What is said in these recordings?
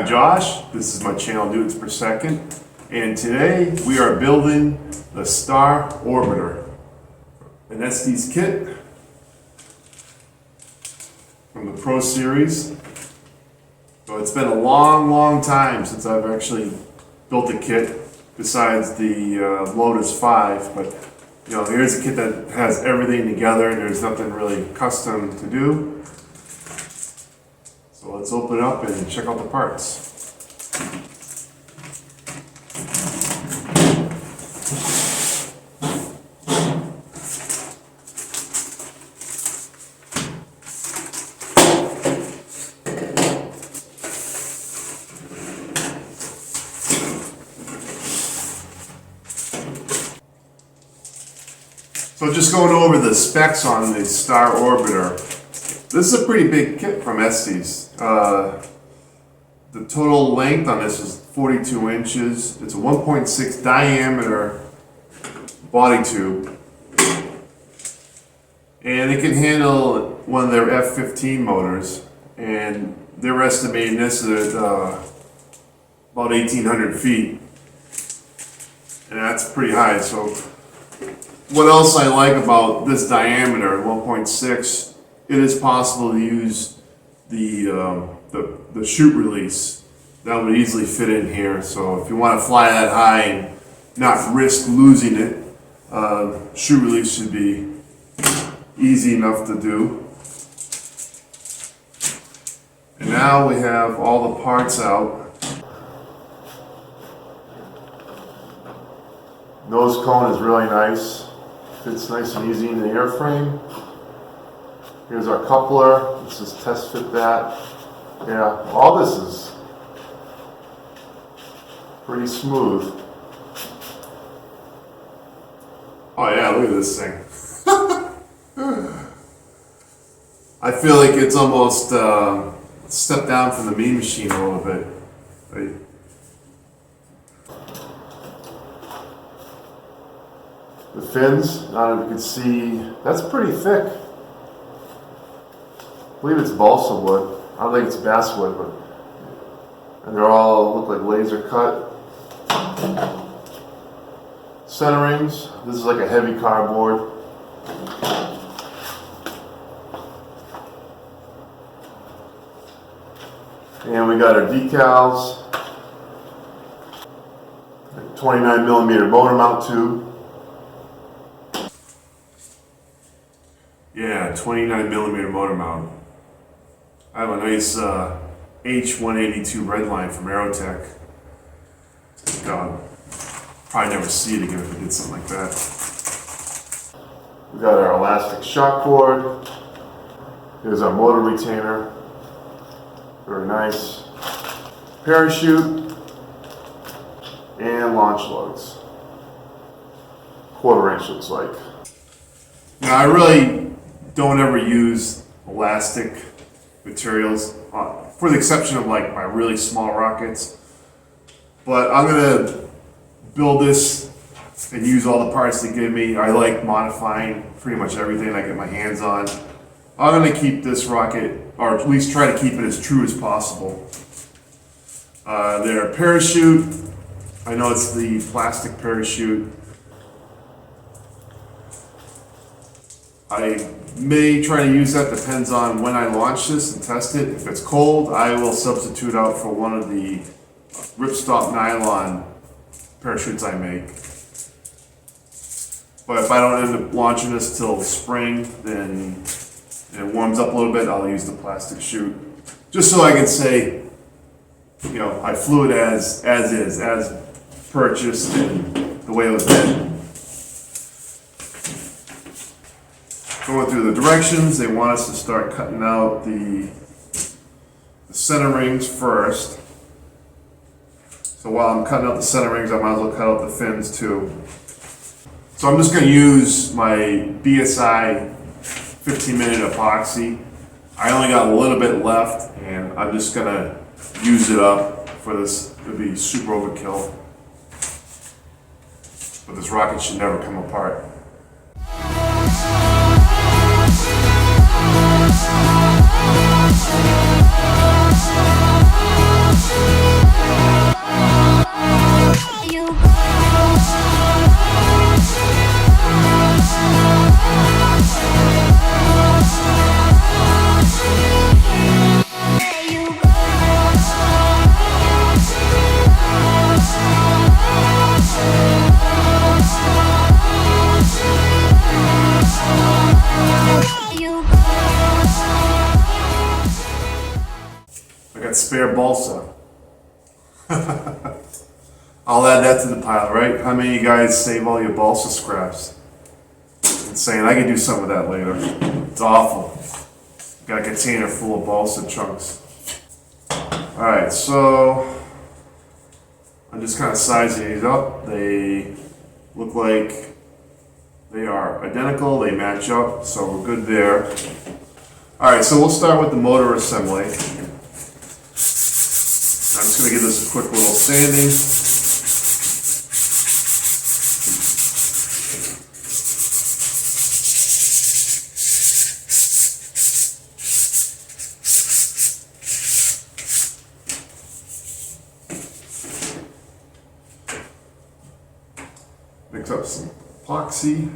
Josh, this is my channel Newtons per second, and today we are building the Star Orbiter, an Estes kit from the Pro Series. So it's been a long time since I've actually built a kit besides the Lotus 5, but you know, here's a kit that has everything together and there's nothing really custom to do. So let's open it up and check out the parts. So just going over the specs on the Star Orbiter. This is a pretty big kit from Estes. The total length on this is 42 inches. It's a 1.6 diameter body tube. And it can handle one of their F15 motors. And they're estimating this at about 1,800 feet. And that's pretty high. So what else I like about this diameter, 1.6, it is possible to use the chute release. That would easily fit in here. So if you want to fly that high and not risk losing it, chute release should be easy enough to do. And now we have all the parts out. Nose cone is really nice. Fits nice and easy in the airframe. Here's our coupler. This is test fit that. Yeah, all this is pretty smooth. Oh yeah, look at this thing. I feel like it's almost a step down from the Mean Machine a little bit. Right? The fins, I don't know if you can see, that's pretty thick. I believe it's balsa wood. I don't think it's basswood, but and they're all look like laser cut. Centerings, this is like a heavy cardboard. And we got our decals, 29mm motor mount tube. Yeah, 29mm motor mount. I have a nice H182 Redline from Aerotech. God, probably never see it again if I did something like that. We got our elastic shock cord. Here's our motor retainer. Very nice. Parachute and launch lugs. 1/4 inch looks like. Now I really don't ever use elastic materials, for the exception of like my really small rockets. But I'm gonna build this and use all the parts they give me. I like modifying pretty much everything I get my hands on. I'm gonna keep this rocket, or at least try to keep it as true as possible. Their parachute, I know it's the plastic parachute. I may try to use that, depends on when I launch this and test it. If it's cold, I will substitute out for one of the ripstop nylon parachutes I make. But if I don't end up launching this till spring, then it warms up a little bit, I'll use the plastic chute. Just so I can say, you know, I flew it as is, as purchased and the way it was meant. Going through the directions, they want us to start cutting out the center rings first. So while I'm cutting out the center rings, I might as well cut out the fins too. So I'm just going to use my BSI 15-minute epoxy. I only got a little bit left, and I'm just going to use it up for this. It'll be super overkill. But this rocket should never come apart. I got spare balsa. I'll add that to the pile, right? How many of you guys save all your balsa scraps? Insane. I can do some of that later. It's awful. Got a container full of balsa chunks. Alright, so I'm just kind of sizing these up. They look like they are identical, they match up, so we're good there. Alright, so we'll start with the motor assembly. I'm just going to give this a quick little sanding. Mix up some epoxy.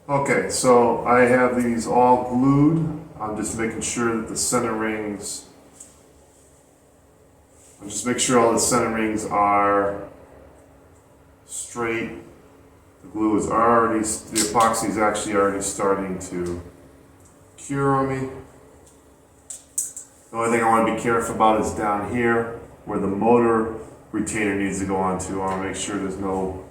Okay, so I have these all glued. I'm just making sure that the center rings, I'm just making sure all the center rings are straight. The glue is already, the epoxy is actually already starting to cure on me. The only thing I want to be careful about is down here where the motor retainer needs to go onto. I want to make sure there's no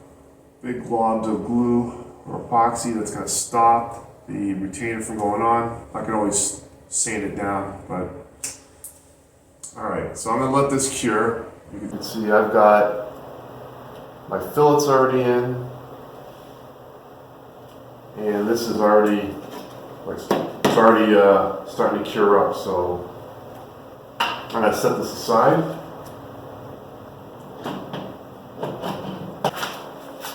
big globs of glue or epoxy that's going to stop the retainer from going on. I can always sand it down, but alright, so I'm going to let this cure. You can see I've got my fillets already in, and this is already starting to cure up, so I'm going to set this aside.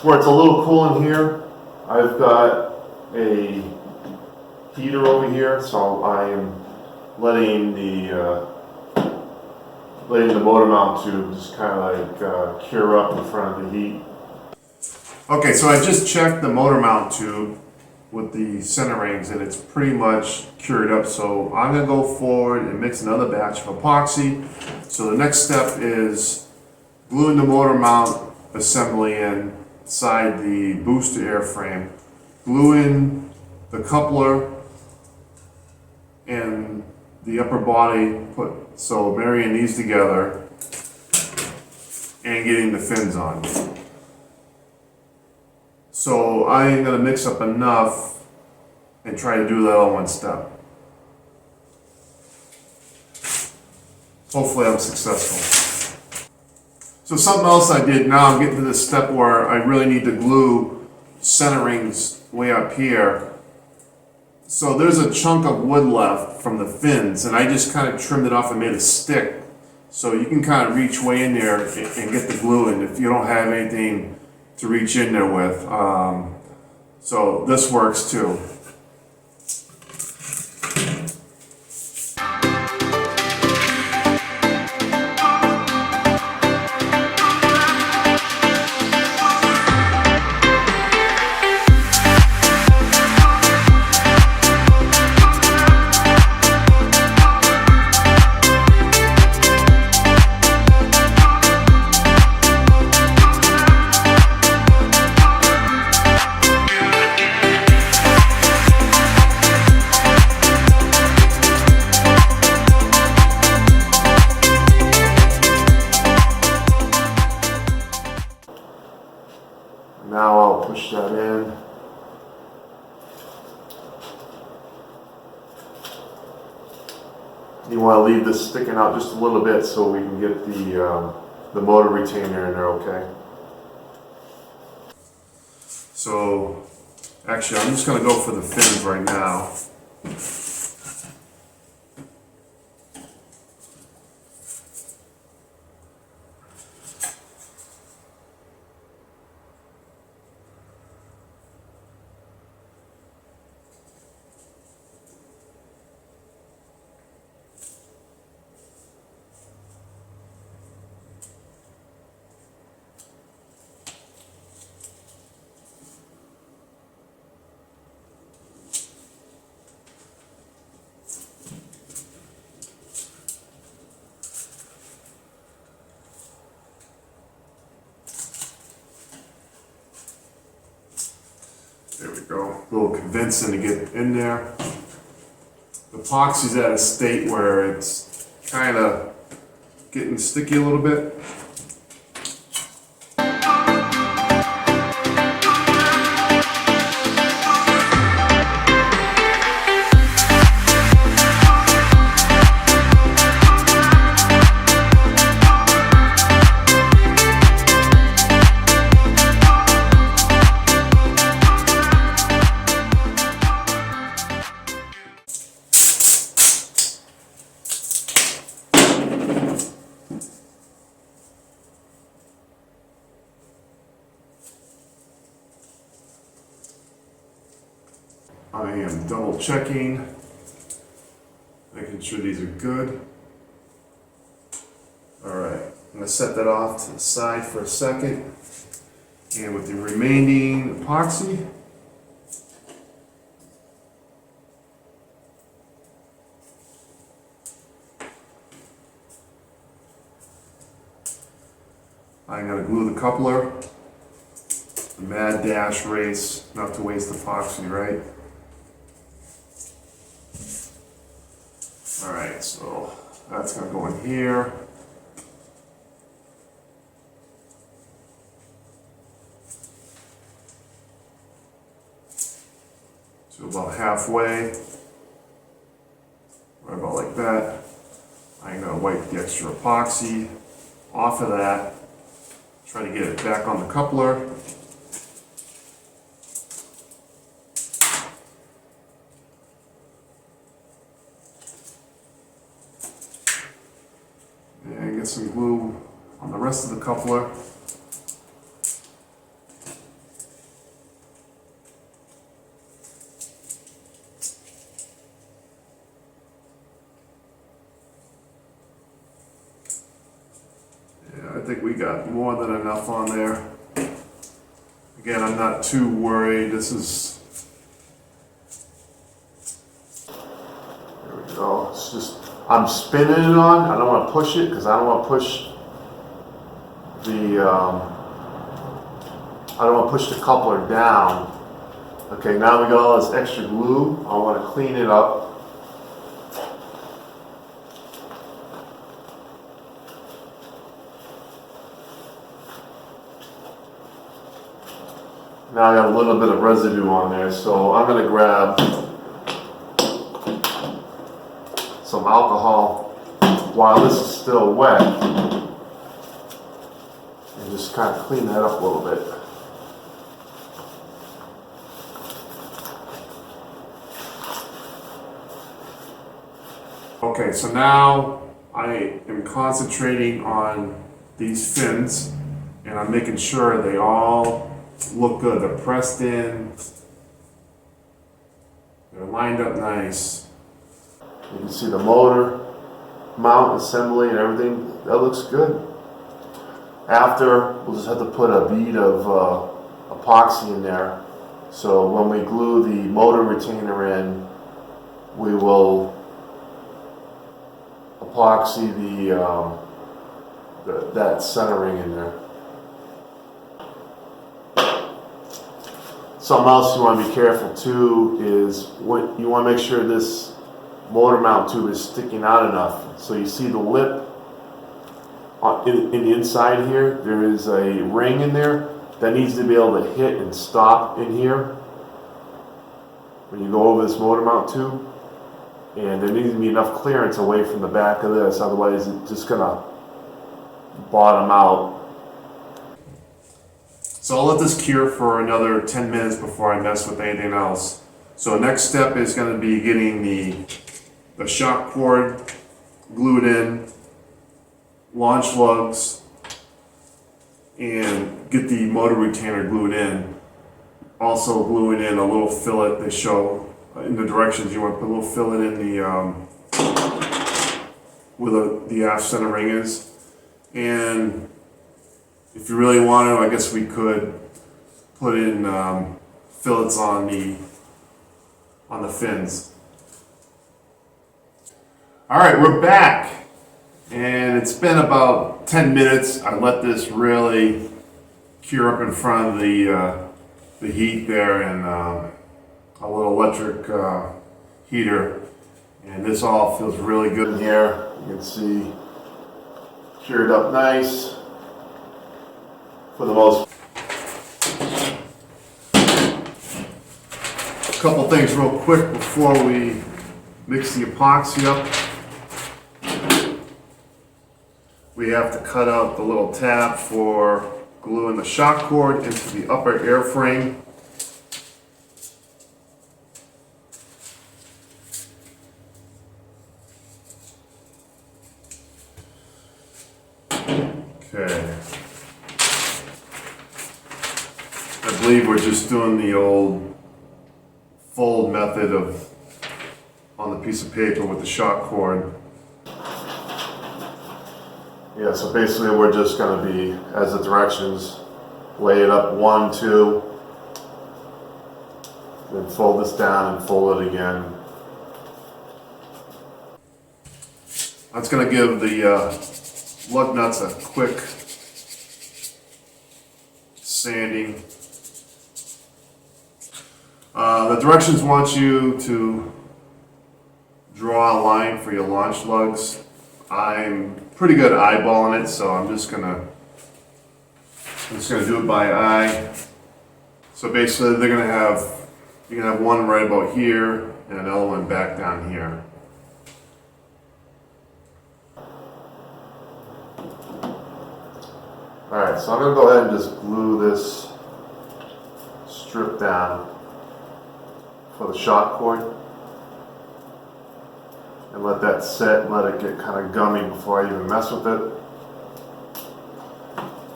Where it's a little cool in here, I've got a heater over here, so I am letting the motor mount tube just kind of like cure up in front of the heat. Okay, so I just checked the motor mount tube with the center rings and it's pretty much cured up, so I'm going to go forward and mix another batch of epoxy. So the next step is gluing the motor mount assembly inside the booster airframe, gluing the coupler and the upper body, so marrying these together and getting the fins on. So I'm going to mix up enough and try to do that all in one step. hopefully I'm successful. So something else I did, now I'm getting to this step where I really need to glue centerings way up here. So there's a chunk of wood left from the fins, and I just kind of trimmed it off and made a stick. So you can kind of reach way in there and get the glue in if you don't have anything to reach in there with. So this works too. Now I'll push that in. You want to leave this sticking out just a little bit so we can get the motor retainer in there, okay? So, actually I'm just going to go for the fins right now. There we go. A little convincing to get in there. The epoxy's at a state where it's kind of getting sticky a little bit. I am double checking, making sure these are good. Alright, I'm going to set that off to the side for a second. And with the remaining epoxy, I'm going to glue the coupler. A mad dash race, not to waste epoxy, right? Alright, so that's going to go in here. So about halfway, right about like that. I'm going to wipe the extra epoxy off of that, try to get it back on the coupler. And get some glue on the rest of the coupler. Yeah, I think we got more than enough on there. Again, I'm not too worried. This is, there we go. It's just, I'm spinning it on. I don't want to push it because I don't want to push the I don't want to push the coupler down. Okay, now we got all this extra glue. I want to clean it up. Now I got a little bit of residue on there, so I'm going to grab some alcohol. while this is still wet, and just kind of clean that up a little bit. Okay, so now I am concentrating on these fins, and I'm making sure they all look good. They're pressed in, they're lined up nice. You can see the motor mount assembly and everything. That looks good. After, we'll just have to put a bead of epoxy in there. So when we glue the motor retainer in, we will epoxy that centering in there. Something else you want to be careful too is you want to make sure this motor mount tube is sticking out enough. So you see the lip in the inside here, there is a ring in there that needs to be able to hit and stop in here when you go over this motor mount tube. And there needs to be enough clearance away from the back of this, otherwise it's just gonna bottom out. So I'll let this cure for another 10 minutes before I mess with anything else. So next step is going to be getting the shock cord glued in, launch lugs, and get the motor retainer glued in. Also gluing in a little fillet. They show in the directions you want to put a little fillet in the where the aft center ring is. And if you really want to, I guess we could put in fillets on the fins. All right, we're back, and it's been about 10 minutes. I let this really cure up in front of the heat there, and a little electric heater, and this all feels really good in here. You can see cured up nice. For the most. A couple things real quick before we mix the epoxy up. We have to cut out the little tab for gluing the shock cord into the upper airframe. Okay. I believe we're just doing the old fold method on the piece of paper with the shock cord. Yeah, so basically we're just going to be, as the directions, lay it up 1, 2, then fold this down and fold it again. That's going to give the lug nuts a quick sanding. The directions want you to draw a line for your launch lugs. I'm pretty good eyeballing it, so I'm just gonna do it by eye. So basically, you're gonna have one right about here and another one back down here. All right, so I'm gonna go ahead and just glue this strip down for the shock cord and let that set and let it get kind of gummy before I even mess with it.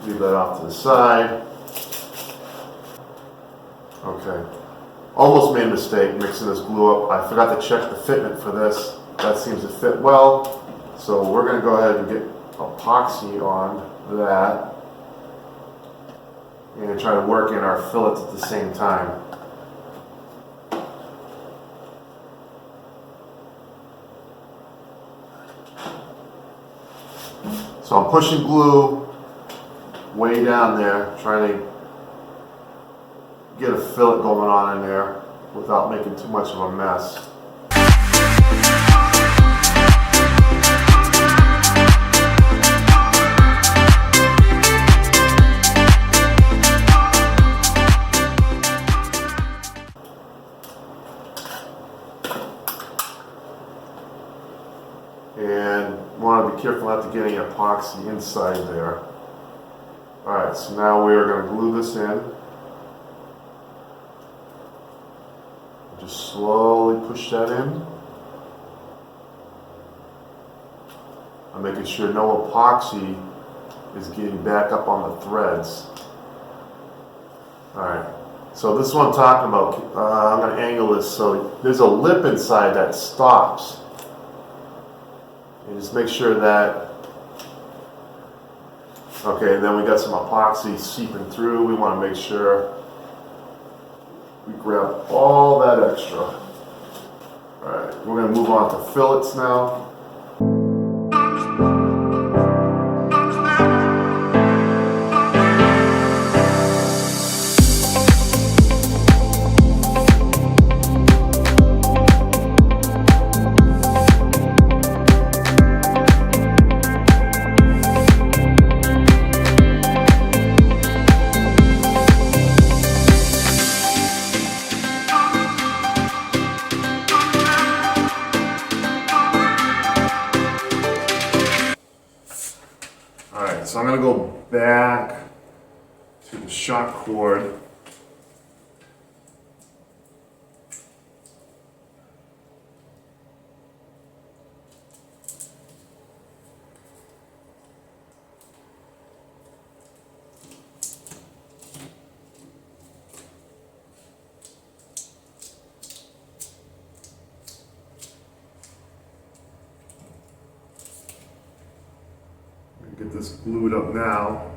Leave that off to the side. Okay. Almost made a mistake mixing this glue up. I forgot to check the fitment for this. That seems to fit well. So we're going to go ahead and get epoxy on that and try to work in our fillets at the same time. So I'm pushing glue way down there, trying to get a fillet going on in there without making too much of a mess. And want to be careful not to get any epoxy inside there. Alright, so now we are going to glue this in. Just slowly push that in. I'm making sure no epoxy is getting back up on the threads. Alright, so this is what I'm talking about. I'm going to angle this so there's a lip inside that stops. And just make sure that, okay, then we got some epoxy seeping through. We want to make sure we grab all that extra. Alright, we're going to move on to fillets now. Alright, so I'm going to go back to the shock cord. Get this glued up now.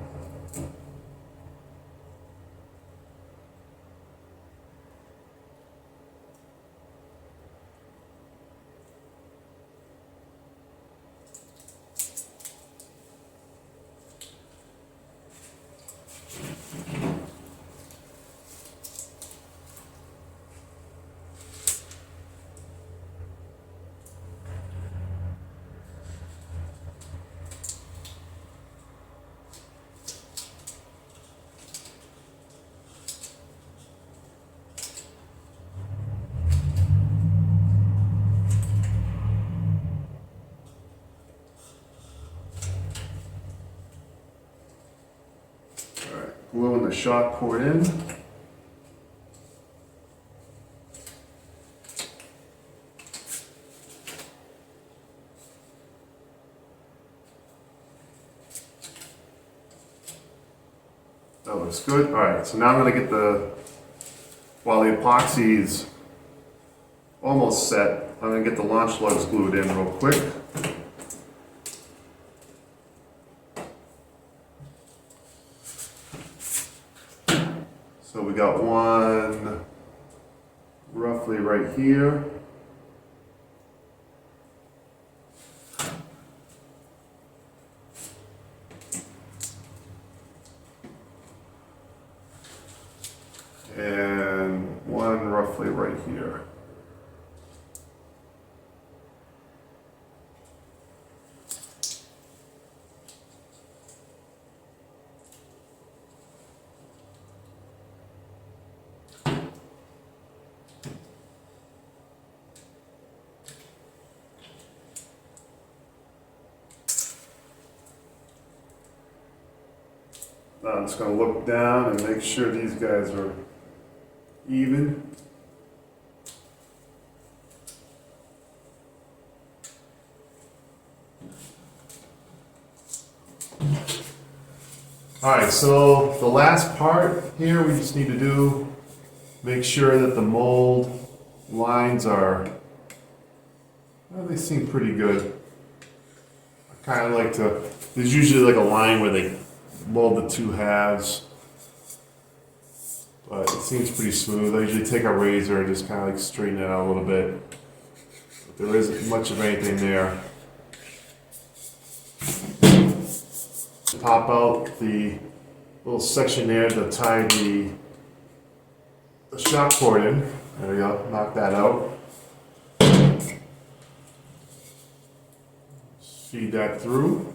Gluing the shock cord in. That looks good. Alright, so now I'm going to get while the epoxy is almost set, I'm going to get the launch lugs glued in real quick. So we got one roughly right here. And one roughly right here. I'm just going to look down and make sure these guys are even. Alright, so the last part here we just need to do, make sure that the mold lines are, well, they seem pretty good. I kind of like to, there's usually like a line where they mold the two halves, but it seems pretty smooth. I usually take a razor and just kind of like straighten it out a little bit. But there isn't much of anything there. Pop out the little section there to tie the shock cord in. There we go, knock that out. Feed that through.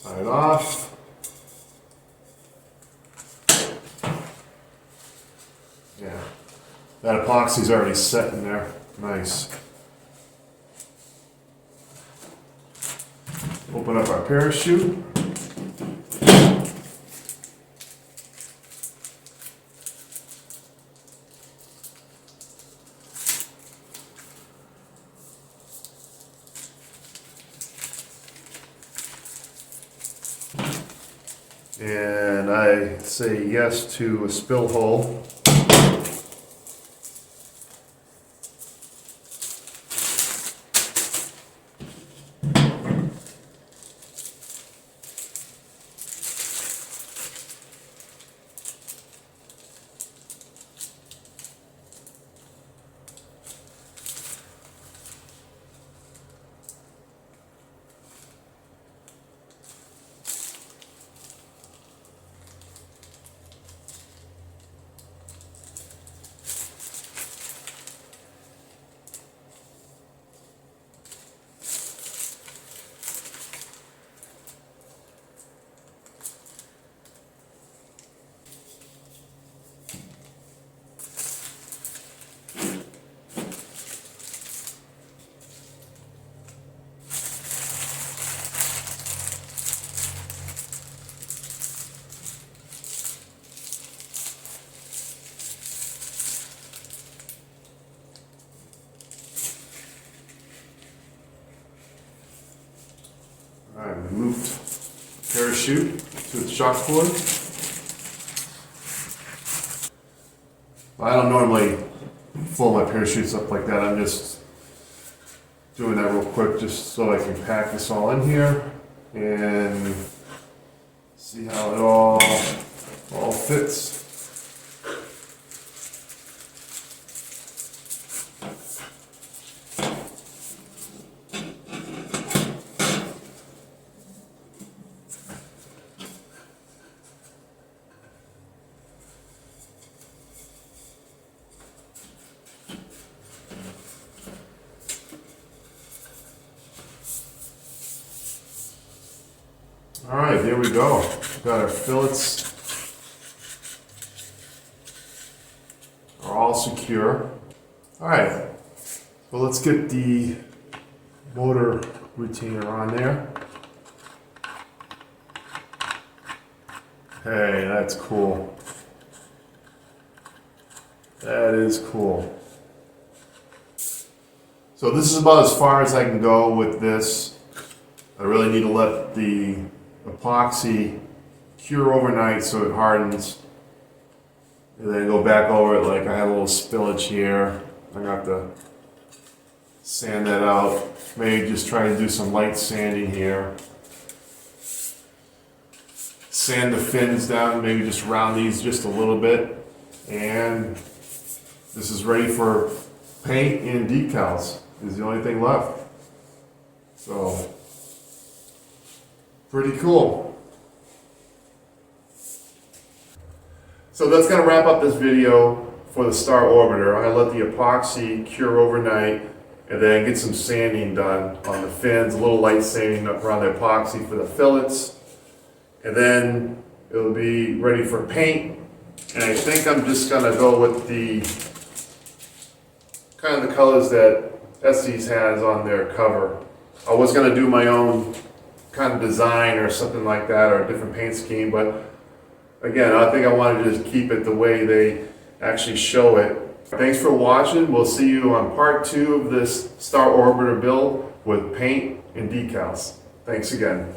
Tie it off. Yeah, that epoxy's already set in there. Nice. Open up our parachute. And I say yes to a spill hole. Alright, we moved the parachute to its shock cord. I don't normally fold my parachutes up like that. I'm just doing that real quick just so I can pack this all in here and see how it all fits. All right, there we go. Got our fillets are all secure. All right, so let's get the motor retainer on there. Hey, that's cool. That is cool. So this is about as far as I can go with this. I really need to let the epoxy cure overnight so it hardens, and then go back over it. Like I have a little spillage here. I'm gonna have to sand that out. Maybe just try to do some light sanding here. Sand the fins down, maybe just round these just a little bit. And this is ready for paint and decals. Is the only thing left. So pretty cool. So that's going to wrap up this video for the Star Orbiter. I'm going to let the epoxy cure overnight and then get some sanding done on the fins, a little light sanding around the epoxy for the fillets. And then it'll be ready for paint. And I think I'm just going to go with the kind of the colors that Estes has on their cover. I was going to do my own kind of design or something like that, or a different paint scheme, but again, I think I wanted to just keep it the way they actually show it. Thanks for watching. We'll see you on part 2 of this Star Orbiter build with paint and decals. Thanks again.